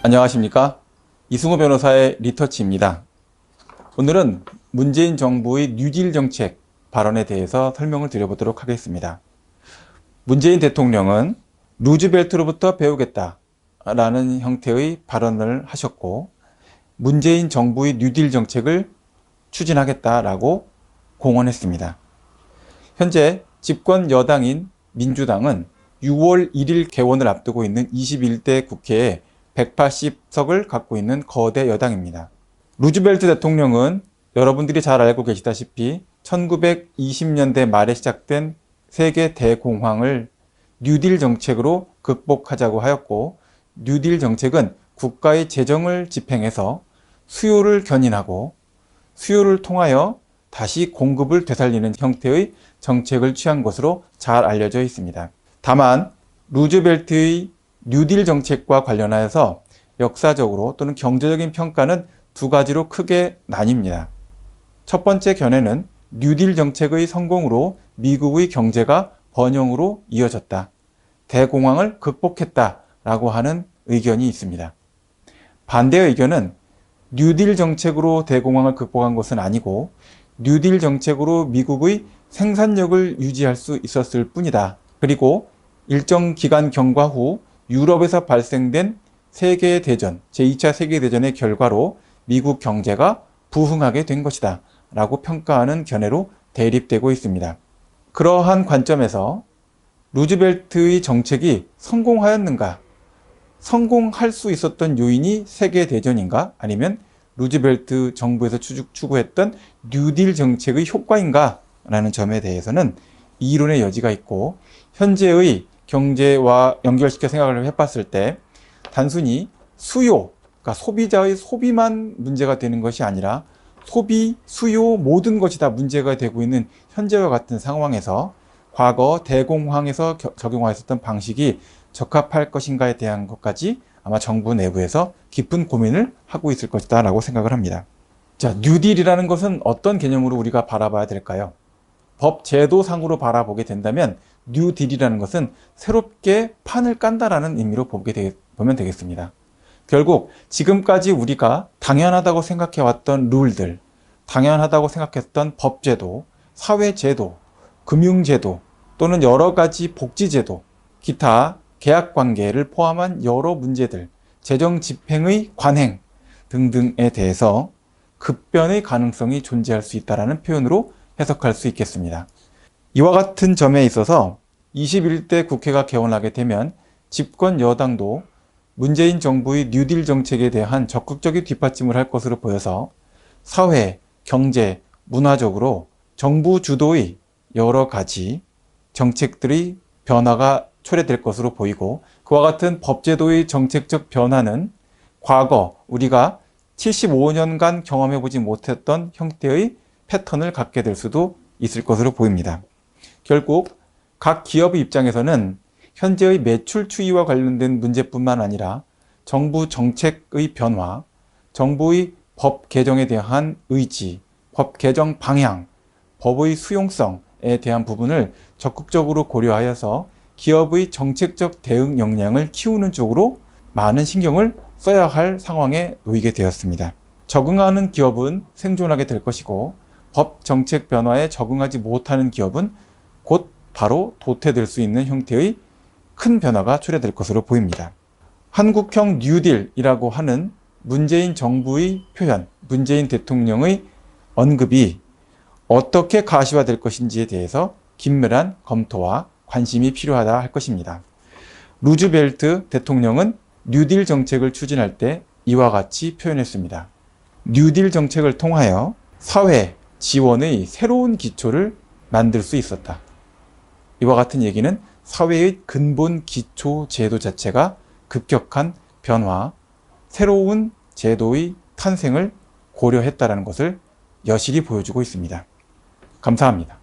안녕하십니까? 이승우 변호사의 리터치입니다. 오늘은 문재인 정부의 뉴딜 정책 발언에 대해서 설명을 드려보도록 하겠습니다. 문재인 대통령은 루즈벨트로부터 배우겠다라는 형태의 발언을 하셨고, 문재인 정부의 뉴딜 정책을 추진하겠다라고 공언했습니다. 현재 집권 여당인 민주당은 6월 1일 개원을 앞두고 있는 21대 국회에 180석을 갖고 있는 거대 여당입니다. 루즈벨트 대통령은 여러분들이 잘 알고 계시다시피 1920년대 말에 시작된 세계 대공황을 뉴딜 정책으로 극복하자고 하였고, 뉴딜 정책은 국가의 재정을 집행해서 수요를 견인하고 수요를 통하여 다시 공급을 되살리는 형태의 정책을 취한 것으로 잘 알려져 있습니다. 다만 루즈벨트의 뉴딜 정책과 관련하여서 역사적으로 또는 경제적인 평가는 두 가지로 크게 나뉩니다. 첫 번째 견해는 뉴딜 정책의 성공으로 미국의 경제가 번영으로 이어졌다, 대공황을 극복했다라고 하는 의견이 있습니다. 반대의 의견은 뉴딜 정책으로 대공황을 극복한 것은 아니고 뉴딜 정책으로 미국의 생산력을 유지할 수 있었을 뿐이다. 그리고 일정 기간 경과 후 유럽에서 발생된 세계대전, 제2차 세계대전의 결과로 미국 경제가 부흥하게 된 것이다 라고 평가하는 견해로 대립되고 있습니다. 그러한 관점에서 루즈벨트의 정책이 성공하였는가? 성공할 수 있었던 요인이 세계대전인가? 아니면 루즈벨트 정부에서 추구했던 뉴딜 정책의 효과인가? 라는 점에 대해서는 이론의 여지가 있고, 현재의 경제와 연결시켜 생각을 해봤을 때 단순히 수요, 그러니까 소비자의 소비만 문제가 되는 것이 아니라 소비, 수요 모든 것이 다 문제가 되고 있는 현재와 같은 상황에서 과거 대공황에서 적용하였던 방식이 적합할 것인가에 대한 것까지 아마 정부 내부에서 깊은 고민을 하고 있을 것이다 라고 생각을 합니다. 자, 뉴딜이라는 것은 어떤 개념으로 우리가 바라봐야 될까요? 법 제도상으로 바라보게 된다면 뉴딜이라는 것은 새롭게 판을 깐다라는 의미로 보면 되겠습니다. 결국 지금까지 우리가 당연하다고 생각해왔던 룰들, 당연하다고 생각했던 법제도, 사회제도, 금융제도 또는 여러 가지 복지제도, 기타 계약관계를 포함한 여러 문제들, 재정집행의 관행 등등에 대해서 급변의 가능성이 존재할 수 있다는 표현으로 해석할 수 있겠습니다. 이와 같은 점에 있어서 21대 국회가 개원하게 되면 집권 여당도 문재인 정부의 뉴딜 정책에 대한 적극적인 뒷받침을 할 것으로 보여서 사회, 경제, 문화적으로 정부 주도의 여러 가지 정책들의 변화가 초래될 것으로 보이고, 그와 같은 법제도의 정책적 변화는 과거 우리가 75년간 경험해보지 못했던 형태의 패턴을 갖게 될 수도 있을 것으로 보입니다. 결국 각 기업의 입장에서는 현재의 매출 추이와 관련된 문제뿐만 아니라 정부 정책의 변화, 정부의 법 개정에 대한 의지, 법 개정 방향, 법의 수용성에 대한 부분을 적극적으로 고려하여서 기업의 정책적 대응 역량을 키우는 쪽으로 많은 신경을 써야 할 상황에 놓이게 되었습니다. 적응하는 기업은 생존하게 될 것이고, 법 정책 변화에 적응하지 못하는 기업은 곧 바로 도태될 수 있는 형태의 큰 변화가 초래될 것으로 보입니다. 한국형 뉴딜이라고 하는 문재인 정부의 표현, 문재인 대통령의 언급이 어떻게 가시화될 것인지에 대해서 긴밀한 검토와 관심이 필요하다 할 것입니다. 루즈벨트 대통령은 뉴딜 정책을 추진할 때 이와 같이 표현했습니다. 뉴딜 정책을 통하여 사회 지원의 새로운 기초를 만들 수 있었다. 이와 같은 얘기는 사회의 근본 기초 제도 자체가 급격한 변화, 새로운 제도의 탄생을 고려했다는 것을 여실히 보여주고 있습니다. 감사합니다.